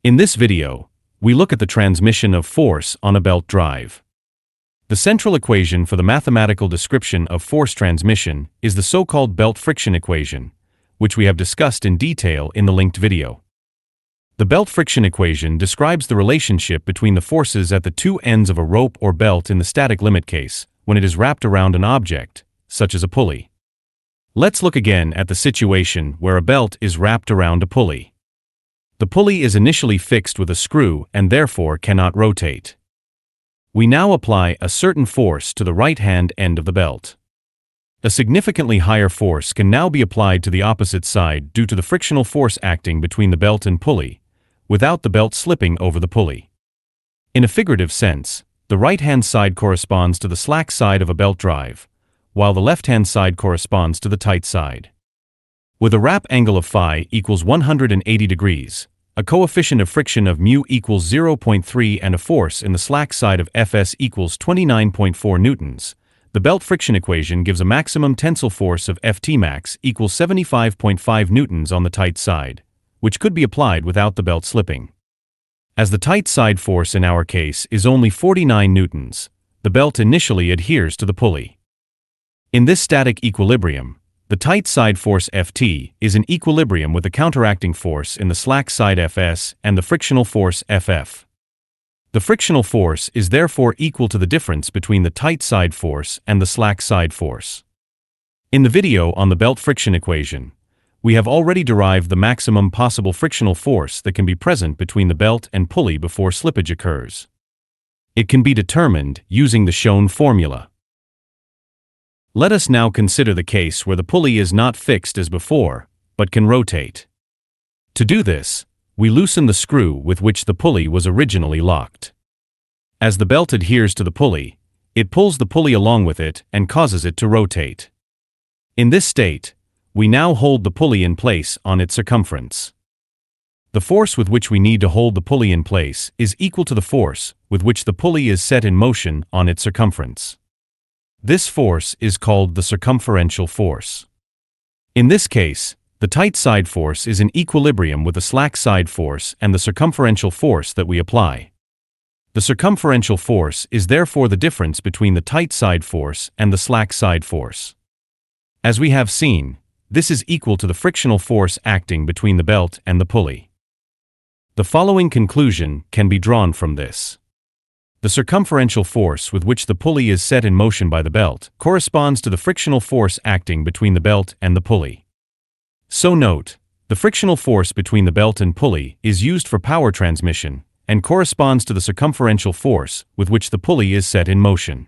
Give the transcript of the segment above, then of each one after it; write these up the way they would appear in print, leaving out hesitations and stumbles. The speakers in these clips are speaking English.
In this video, we look at the transmission of force on a belt drive. The central equation for the mathematical description of force transmission is the so-called belt friction equation, which we have discussed in detail in the linked video. The belt friction equation describes the relationship between the forces at the two ends of a rope or belt in the static limit case when it is wrapped around an object, such as a pulley. Let's look again at the situation where a belt is wrapped around a pulley. The pulley is initially fixed with a screw and therefore cannot rotate. We now apply a certain force to the right-hand end of the belt. A significantly higher force can now be applied to the opposite side due to the frictional force acting between the belt and pulley, without the belt slipping over the pulley. In a figurative sense, the right-hand side corresponds to the slack side of a belt drive, while the left-hand side corresponds to the tight side. With a wrap angle of phi equals 180 degrees, a coefficient of friction of mu equals 0.3 and a force in the slack side of Fs equals 29.4 newtons, the belt friction equation gives a maximum tensile force of Ft max equals 75.5 newtons on the tight side, which could be applied without the belt slipping. As the tight side force in our case is only 49 newtons, the belt initially adheres to the pulley. In this static equilibrium, the tight side force Ft is in equilibrium with the counteracting force in the slack side Fs and the frictional force Ff. The frictional force is therefore equal to the difference between the tight side force and the slack side force. In the video on the belt friction equation, we have already derived the maximum possible frictional force that can be present between the belt and pulley before slippage occurs. It can be determined using the shown formula. Let us now consider the case where the pulley is not fixed as before, but can rotate. To do this, we loosen the screw with which the pulley was originally locked. As the belt adheres to the pulley, it pulls the pulley along with it and causes it to rotate. In this state, we now hold the pulley in place on its circumference. The force with which we need to hold the pulley in place is equal to the force with which the pulley is set in motion on its circumference. This force is called the circumferential force. In this case, the tight side force is in equilibrium with the slack side force and the circumferential force that we apply. The circumferential force is therefore the difference between the tight side force and the slack side force. As we have seen, this is equal to the frictional force acting between the belt and the pulley. The following conclusion can be drawn from this. The circumferential force with which the pulley is set in motion by the belt corresponds to the frictional force acting between the belt and the pulley. So note, the frictional force between the belt and pulley is used for power transmission and corresponds to the circumferential force with which the pulley is set in motion.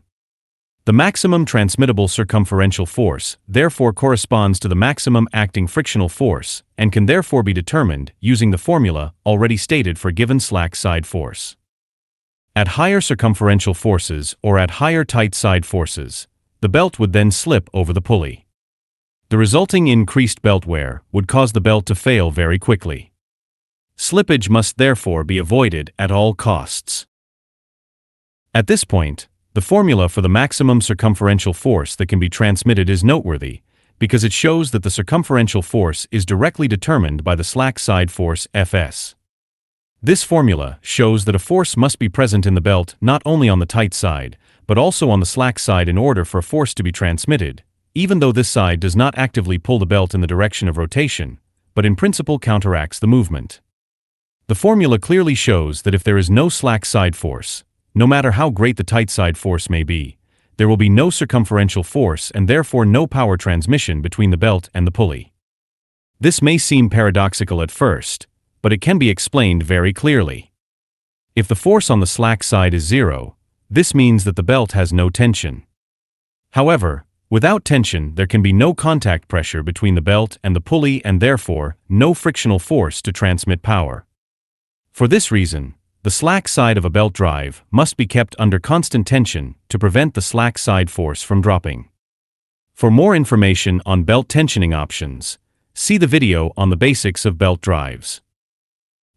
The maximum transmittable circumferential force therefore corresponds to the maximum acting frictional force and can therefore be determined using the formula already stated for given slack side force. At higher circumferential forces or at higher tight side forces, the belt would then slip over the pulley. The resulting increased belt wear would cause the belt to fail very quickly. Slippage must therefore be avoided at all costs. At this point, the formula for the maximum circumferential force that can be transmitted is noteworthy because it shows that the circumferential force is directly determined by the slack side force Fs. This formula shows that a force must be present in the belt not only on the tight side, but also on the slack side in order for a force to be transmitted, even though this side does not actively pull the belt in the direction of rotation, but in principle counteracts the movement. The formula clearly shows that if there is no slack side force, no matter how great the tight side force may be, there will be no circumferential force and therefore no power transmission between the belt and the pulley. This may seem paradoxical at first, but it can be explained very clearly. If the force on the slack side is zero, this means that the belt has no tension. However, without tension there can be no contact pressure between the belt and the pulley and therefore no frictional force to transmit power. For this reason, the slack side of a belt drive must be kept under constant tension to prevent the slack side force from dropping. For more information on belt tensioning options, see the video on the basics of belt drives.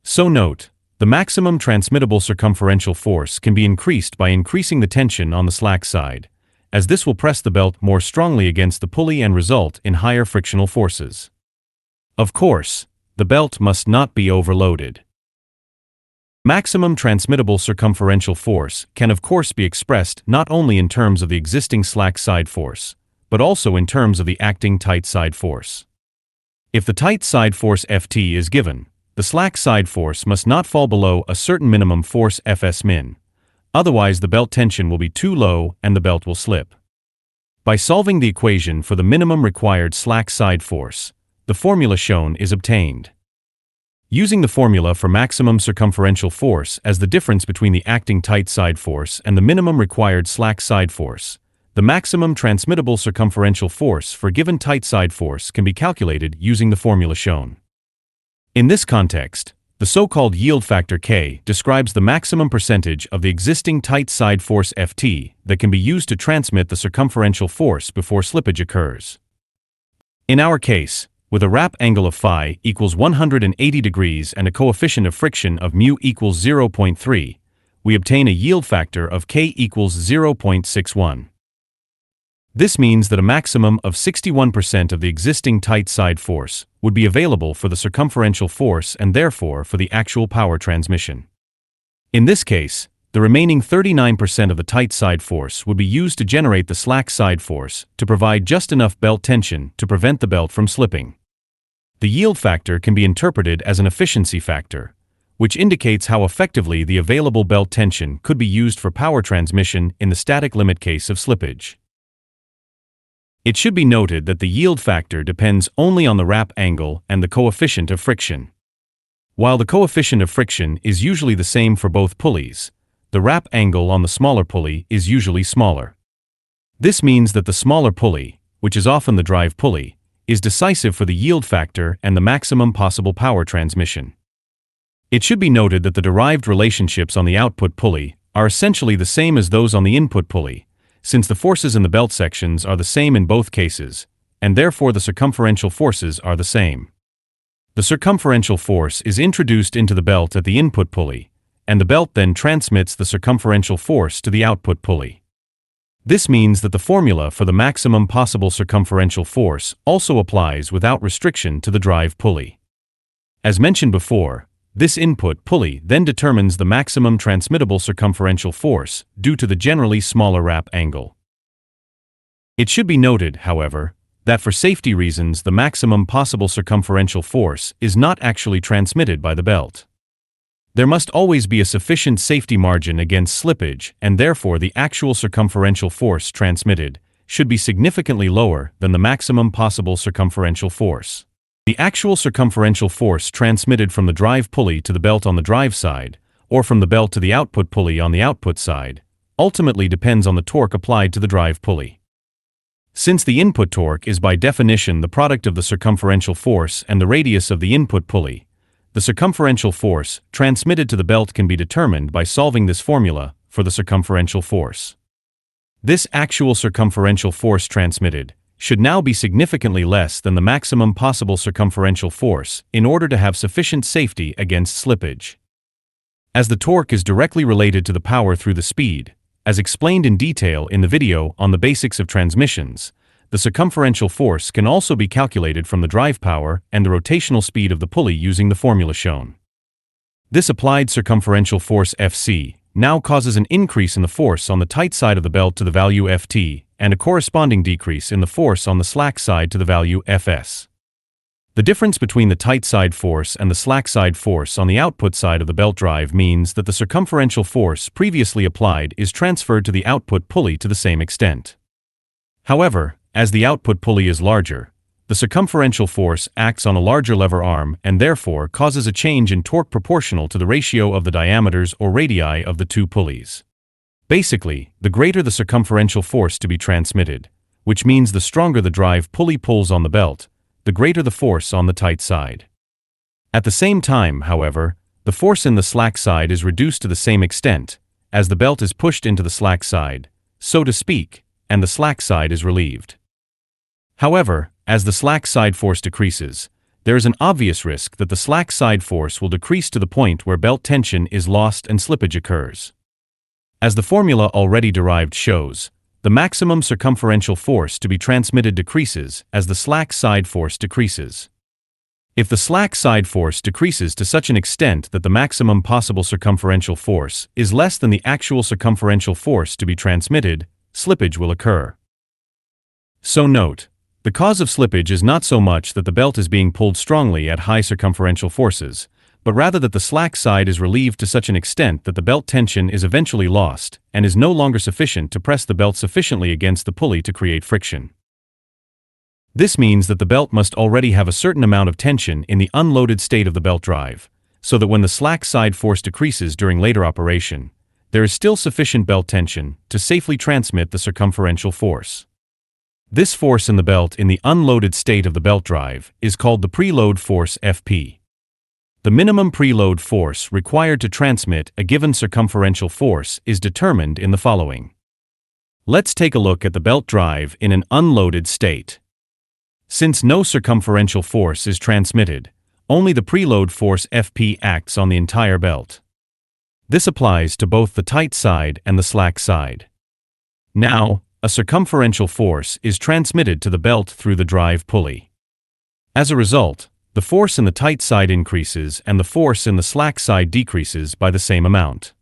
So note, the maximum transmittable circumferential force can be increased by increasing the tension on the slack side, as this will press the belt more strongly against the pulley and result in higher frictional forces. Of course, the belt must not be overloaded. Maximum transmittable circumferential force can of course be expressed not only in terms of the existing slack side force, but also in terms of the acting tight side force. If the tight side force Ft is given, the slack side force must not fall below a certain minimum force Fs min, otherwise the belt tension will be too low and the belt will slip. By solving the equation for the minimum required slack side force, the formula shown is obtained. Using the formula for maximum circumferential force as the difference between the acting tight side force and the minimum required slack side force, the maximum transmittable circumferential force for a given tight side force can be calculated using the formula shown. In this context, the so-called yield factor K describes the maximum percentage of the existing tight side force Ft that can be used to transmit the circumferential force before slippage occurs. In our case, with a wrap angle of phi equals 180 degrees and a coefficient of friction of mu equals 0.3, we obtain a yield factor of K equals 0.61. This means that a maximum of 61% of the existing tight side force would be available for the circumferential force and therefore for the actual power transmission. In this case, the remaining 39% of the tight side force would be used to generate the slack side force to provide just enough belt tension to prevent the belt from slipping. The yield factor can be interpreted as an efficiency factor, which indicates how effectively the available belt tension could be used for power transmission in the static limit case of slippage. It should be noted that the yield factor depends only on the wrap angle and the coefficient of friction. While the coefficient of friction is usually the same for both pulleys, the wrap angle on the smaller pulley is usually smaller. This means that the smaller pulley, which is often the drive pulley, is decisive for the yield factor and the maximum possible power transmission. It should be noted that the derived relationships on the output pulley are essentially the same as those on the input pulley, since the forces in the belt sections are the same in both cases, and therefore the circumferential forces are the same. The circumferential force is introduced into the belt at the input pulley, and the belt then transmits the circumferential force to the output pulley. This means that the formula for the maximum possible circumferential force also applies without restriction to the drive pulley. As mentioned before, this input pulley then determines the maximum transmittable circumferential force due to the generally smaller wrap angle. It should be noted, however, that for safety reasons the maximum possible circumferential force is not actually transmitted by the belt. There must always be a sufficient safety margin against slippage, and therefore the actual circumferential force transmitted should be significantly lower than the maximum possible circumferential force. The actual circumferential force transmitted from the drive pulley to the belt on the drive side, or from the belt to the output pulley on the output side, ultimately depends on the torque applied to the drive pulley. Since the input torque is by definition the product of the circumferential force and the radius of the input pulley, the circumferential force transmitted to the belt can be determined by solving this formula for the circumferential force. This actual circumferential force transmitted should now be significantly less than the maximum possible circumferential force in order to have sufficient safety against slippage. As the torque is directly related to the power through the speed, as explained in detail in the video on the basics of transmissions, the circumferential force can also be calculated from the drive power and the rotational speed of the pulley using the formula shown. This applied circumferential force Fc now causes an increase in the force on the tight side of the belt to the value Ft, and a corresponding decrease in the force on the slack side to the value Fs. The difference between the tight side force and the slack side force on the output side of the belt drive means that the circumferential force previously applied is transferred to the output pulley to the same extent. However, as the output pulley is larger, the circumferential force acts on a larger lever arm and therefore causes a change in torque proportional to the ratio of the diameters or radii of the two pulleys. Basically, the greater the circumferential force to be transmitted, which means the stronger the drive pulley pulls on the belt, the greater the force on the tight side. At the same time, however, the force in the slack side is reduced to the same extent, as the belt is pushed into the slack side, so to speak, and the slack side is relieved. However, as the slack side force decreases, there is an obvious risk that the slack side force will decrease to the point where belt tension is lost and slippage occurs. As the formula already derived shows, the maximum circumferential force to be transmitted decreases as the slack side force decreases. If the slack side force decreases to such an extent that the maximum possible circumferential force is less than the actual circumferential force to be transmitted, slippage will occur. So note, the cause of slippage is not so much that the belt is being pulled strongly at high circumferential forces, but rather that the slack side is relieved to such an extent that the belt tension is eventually lost and is no longer sufficient to press the belt sufficiently against the pulley to create friction. This means that the belt must already have a certain amount of tension in the unloaded state of the belt drive, so that when the slack side force decreases during later operation, there is still sufficient belt tension to safely transmit the circumferential force. This force in the belt in the unloaded state of the belt drive is called the preload force Fp. The minimum preload force required to transmit a given circumferential force is determined in the following. Let's take a look at the belt drive in an unloaded state. Since no circumferential force is transmitted, only the preload force Fp acts on the entire belt. This applies to both the tight side and the slack side. Now, a circumferential force is transmitted to the belt through the drive pulley. As a result, the force in the tight side increases and the force in the slack side decreases by the same amount.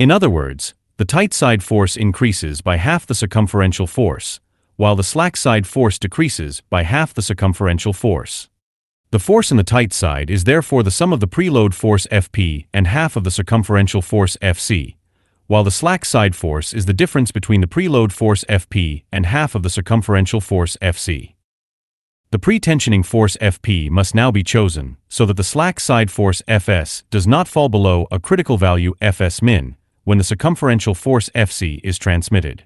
In other words, the tight side force increases by half the circumferential force, while the slack side force decreases by half the circumferential force. The force in the tight side is therefore the sum of the preload force Fp and half of the circumferential force Fc, while the slack side force is the difference between the preload force Fp and half of the circumferential force Fc. The pre-tensioning force Fp must now be chosen so that the slack side force Fs does not fall below a critical value Fs min when the circumferential force Fc is transmitted.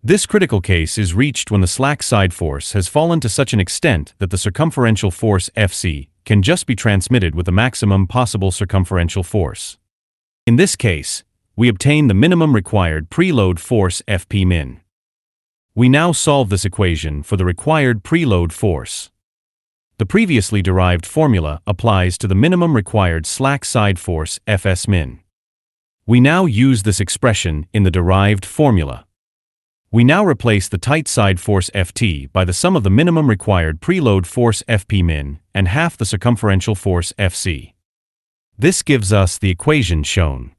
This critical case is reached when the slack side force has fallen to such an extent that the circumferential force Fc can just be transmitted with the maximum possible circumferential force. In this case, we obtain the minimum required preload force Fp min. We now solve this equation for the required preload force. The previously derived formula applies to the minimum required slack side force Fs min. We now use this expression in the derived formula. We now replace the tight side force Ft by the sum of the minimum required preload force Fp min and half the circumferential force Fc. This gives us the equation shown.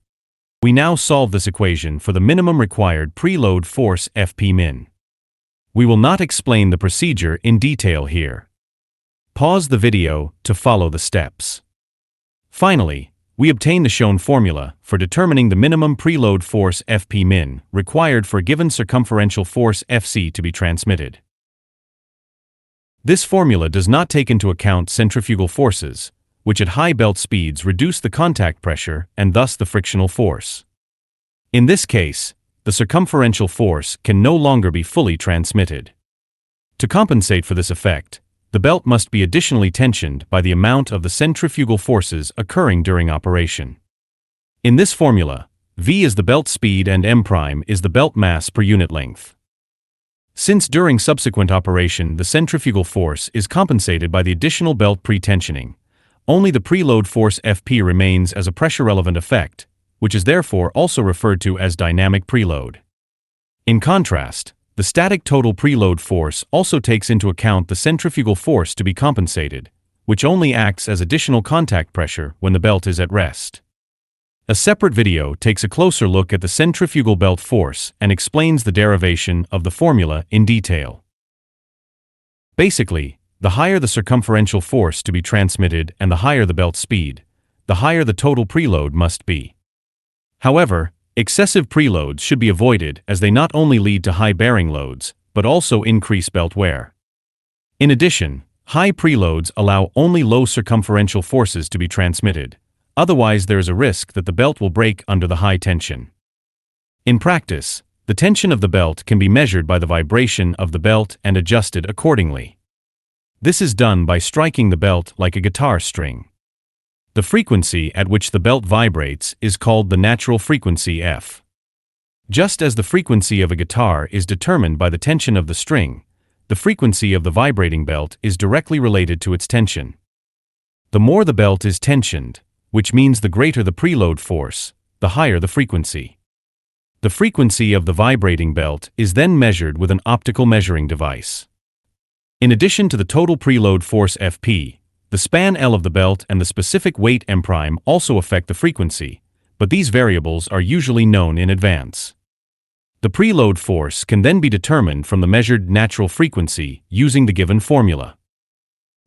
We now solve this equation for the minimum required preload force Fp min. We will not explain the procedure in detail here. Pause the video to follow the steps. Finally, we obtain the shown formula for determining the minimum preload force Fp min required for a given circumferential force Fc to be transmitted. This formula does not take into account centrifugal forces, which at high belt speeds reduce the contact pressure and thus the frictional force. In this case, the circumferential force can no longer be fully transmitted. To compensate for this effect, the belt must be additionally tensioned by the amount of the centrifugal forces occurring during operation. In this formula, V is the belt speed and M' is the belt mass per unit length. Since during subsequent operation the centrifugal force is compensated by the additional belt pre-tensioning, only the preload force Fp remains as a pressure-relevant effect, which is therefore also referred to as dynamic preload. In contrast, the static total preload force also takes into account the centrifugal force to be compensated, which only acts as additional contact pressure when the belt is at rest. A separate video takes a closer look at the centrifugal belt force and explains the derivation of the formula in detail. Basically, the higher the circumferential force to be transmitted and the higher the belt speed, the higher the total preload must be. However, excessive preloads should be avoided as they not only lead to high bearing loads, but also increase belt wear. In addition, high preloads allow only low circumferential forces to be transmitted, otherwise there is a risk that the belt will break under the high tension. In practice, the tension of the belt can be measured by the vibration of the belt and adjusted accordingly. This is done by striking the belt like a guitar string. The frequency at which the belt vibrates is called the natural frequency F. Just as the frequency of a guitar is determined by the tension of the string, the frequency of the vibrating belt is directly related to its tension. The more the belt is tensioned, which means the greater the preload force, the higher the frequency. The frequency of the vibrating belt is then measured with an optical measuring device. In addition to the total preload force Fp, The span L of the belt and the specific weight M' also affect the frequency, but these variables are usually known in advance. The preload force can then be determined from the measured natural frequency using the given formula.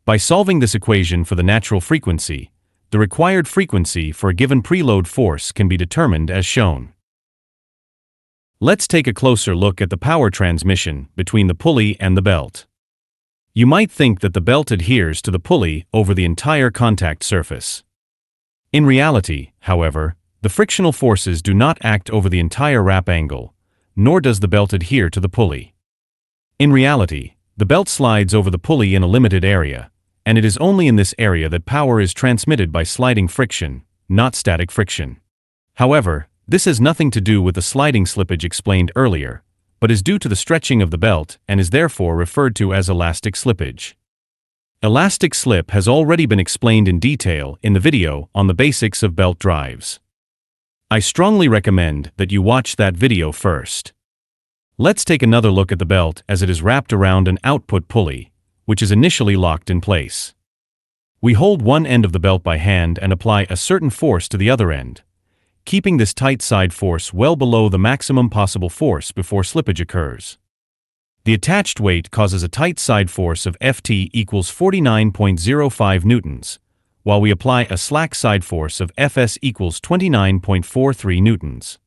By solving this equation for the natural frequency, the required frequency for a given preload force can be determined as shown. Let's take a closer look at the power transmission between the pulley and the belt. You might think that the belt adheres to the pulley over the entire contact surface. In reality, however, the frictional forces do not act over the entire wrap angle, nor does the belt adhere to the pulley. In reality, the belt slides over the pulley in a limited area, and it is only in this area that power is transmitted by sliding friction, not static friction. However, this has nothing to do with the sliding slippage explained earlier, but is due to the stretching of the belt and is therefore referred to as elastic slippage. Elastic slip has already been explained in detail in the video on the basics of belt drives. I strongly recommend that you watch that video first. Let's take another look at the belt as it is wrapped around an output pulley, which is initially locked in place. We hold one end of the belt by hand and apply a certain force to the other end, keeping this tight side force well below the maximum possible force before slippage occurs. The attached weight causes a tight side force of Ft equals 49.05 newtons, while we apply a slack side force of Fs equals 29.43 newtons.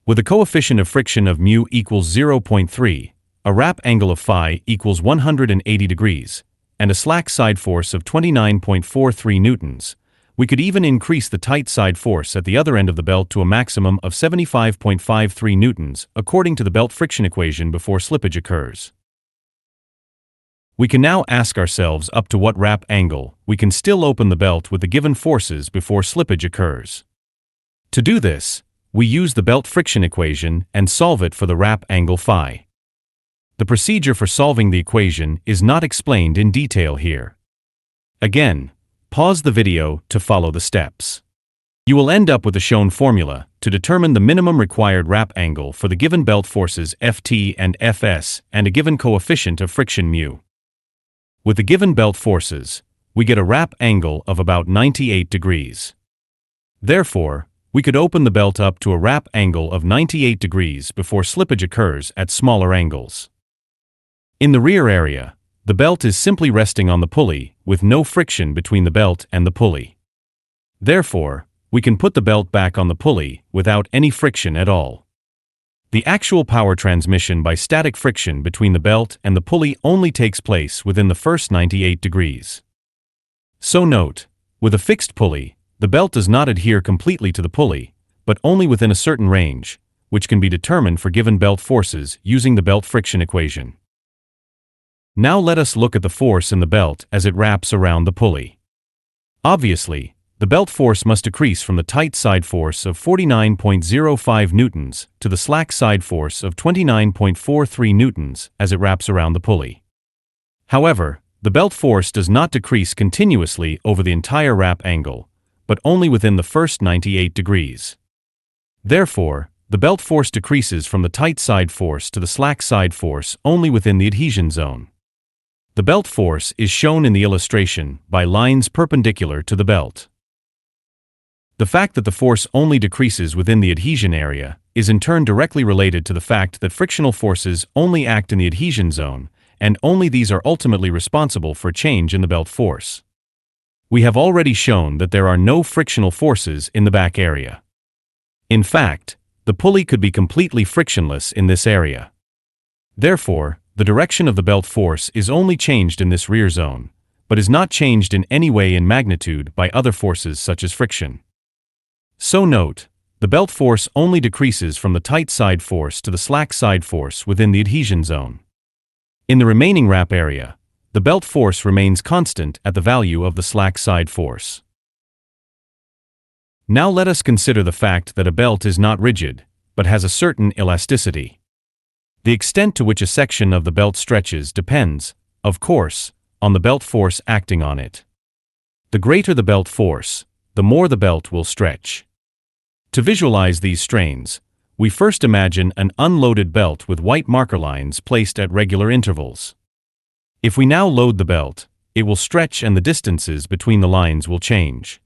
With a coefficient of friction of mu equals 0.3, a wrap angle of phi equals 180 degrees, and a slack side force of 29.43 newtons, we could even increase the tight side force at the other end of the belt to a maximum of 75.53 newtons, according to the belt friction equation before slippage occurs. We can now ask ourselves up to what wrap angle we can still open the belt with the given forces before slippage occurs. To do this, we use the belt friction equation and solve it for the wrap angle phi. The procedure for solving the equation is not explained in detail here. Again, pause the video to follow the steps. You will end up with the shown formula to determine the minimum required wrap angle for the given belt forces Ft and Fs and a given coefficient of friction mu. With the given belt forces, we get a wrap angle of about 98 degrees. Therefore, we could open the belt up to a wrap angle of 98 degrees before slippage occurs at smaller angles. In the rear area, the belt is simply resting on the pulley with no friction between the belt and the pulley. Therefore, we can put the belt back on the pulley without any friction at all. The actual power transmission by static friction between the belt and the pulley only takes place within the first 98 degrees. So note, with a fixed pulley, the belt does not adhere completely to the pulley, but only within a certain range, which can be determined for given belt forces using the belt friction equation. Now let us look at the force in the belt as it wraps around the pulley. Obviously, the belt force must decrease from the tight side force of 49.05 newtons to the slack side force of 29.43 newtons as it wraps around the pulley. However, the belt force does not decrease continuously over the entire wrap angle, but only within the first 98 degrees. Therefore, the belt force decreases from the tight side force to the slack side force only within the adhesion zone. The belt force is shown in the illustration by lines perpendicular to the belt. The fact that the force only decreases within the adhesion area is in turn directly related to the fact that frictional forces only act in the adhesion zone, and only these are ultimately responsible for change in the belt force. We have already shown that there are no frictional forces in the back area. In fact, the pulley could be completely frictionless in this area. Therefore, the direction of the belt force is only changed in this rear zone, but is not changed in any way in magnitude by other forces such as friction. So note, the belt force only decreases from the tight side force to the slack side force within the adhesion zone. In the remaining wrap area, the belt force remains constant at the value of the slack side force. Now let us consider the fact that a belt is not rigid, but has a certain elasticity. The extent to which a section of the belt stretches depends, of course, on the belt force acting on it. The greater the belt force, the more the belt will stretch. To visualize these strains, we first imagine an unloaded belt with white marker lines placed at regular intervals. If we now load the belt, it will stretch and the distances between the lines will change.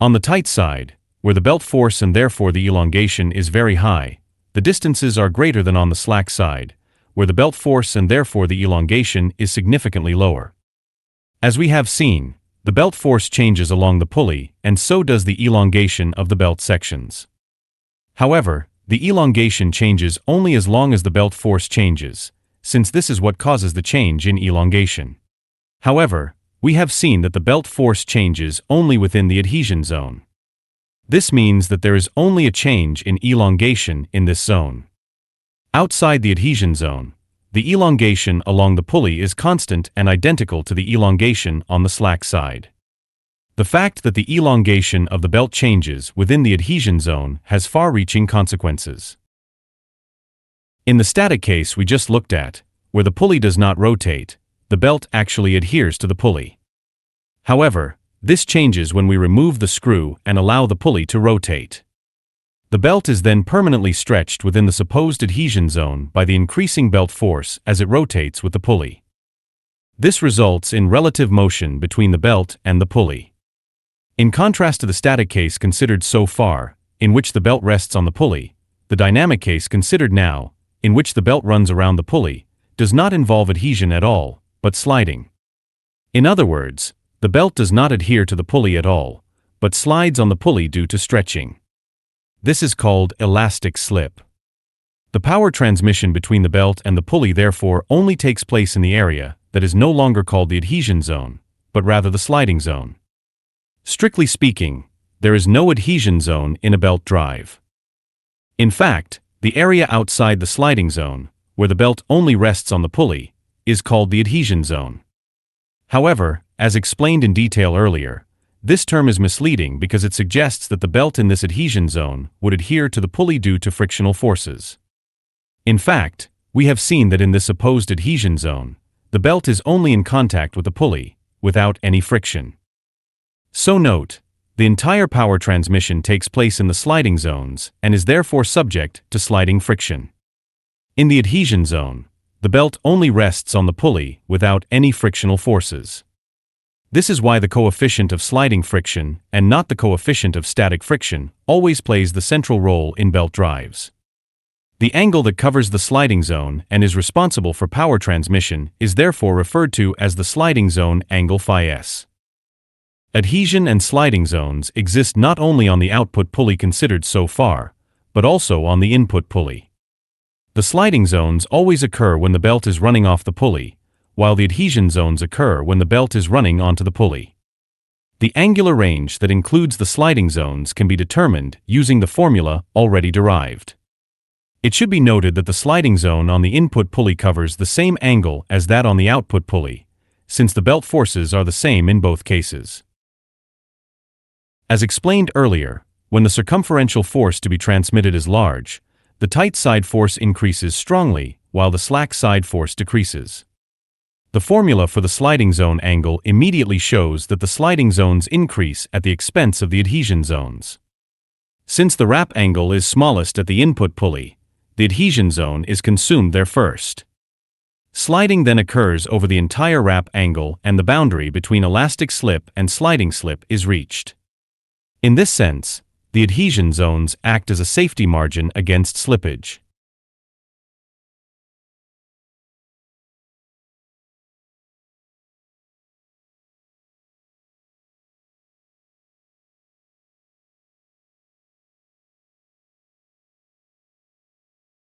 On the tight side, where the belt force and therefore the elongation is very high, the distances are greater than on the slack side, where the belt force and therefore the elongation is significantly lower. As we have seen, the belt force changes along the pulley, and so does the elongation of the belt sections. However, the elongation changes only as long as the belt force changes, since this is what causes the change in elongation. However, we have seen that the belt force changes only within the adhesion zone. This means that there is only a change in elongation in this zone. Outside the adhesion zone, the elongation along the pulley is constant and identical to the elongation on the slack side. The fact that the elongation of the belt changes within the adhesion zone has far-reaching consequences. In the static case we just looked at, where the pulley does not rotate, the belt actually adheres to the pulley. However, this changes when we remove the screw and allow the pulley to rotate. The belt is then permanently stretched within the supposed adhesion zone by the increasing belt force as it rotates with the pulley. This results in relative motion between the belt and the pulley. In contrast to the static case considered so far, in which the belt rests on the pulley, the dynamic case considered now, in which the belt runs around the pulley, does not involve adhesion at all, but sliding. In other words, the belt does not adhere to the pulley at all, but slides on the pulley due to stretching. This is called elastic slip. The power transmission between the belt and the pulley therefore only takes place in the area that is no longer called the adhesion zone, but rather the sliding zone. Strictly speaking, there is no adhesion zone in a belt drive. In fact, the area outside the sliding zone, where the belt only rests on the pulley, is called the adhesion zone. However, as explained in detail earlier, this term is misleading because it suggests that the belt in this adhesion zone would adhere to the pulley due to frictional forces. In fact, we have seen that in this supposed adhesion zone, the belt is only in contact with the pulley, without any friction. So note, the entire power transmission takes place in the sliding zones and is therefore subject to sliding friction. In the adhesion zone, the belt only rests on the pulley without any frictional forces. This is why the coefficient of sliding friction, and not the coefficient of static friction, always plays the central role in belt drives. The angle that covers the sliding zone and is responsible for power transmission is therefore referred to as the sliding zone angle phi s. Adhesion and sliding zones exist not only on the output pulley considered so far, but also on the input pulley. The sliding zones always occur when the belt is running off the pulley, while the adhesion zones occur when the belt is running onto the pulley. The angular range that includes the sliding zones can be determined using the formula already derived. It should be noted that the sliding zone on the input pulley covers the same angle as that on the output pulley, since the belt forces are the same in both cases. As explained earlier, when the circumferential force to be transmitted is large, the tight side force increases strongly, while the slack side force decreases. The formula for the sliding zone angle immediately shows that the sliding zones increase at the expense of the adhesion zones. Since the wrap angle is smallest at the input pulley, the adhesion zone is consumed there first. Sliding then occurs over the entire wrap angle and the boundary between elastic slip and sliding slip is reached. In this sense, the adhesion zones act as a safety margin against slippage.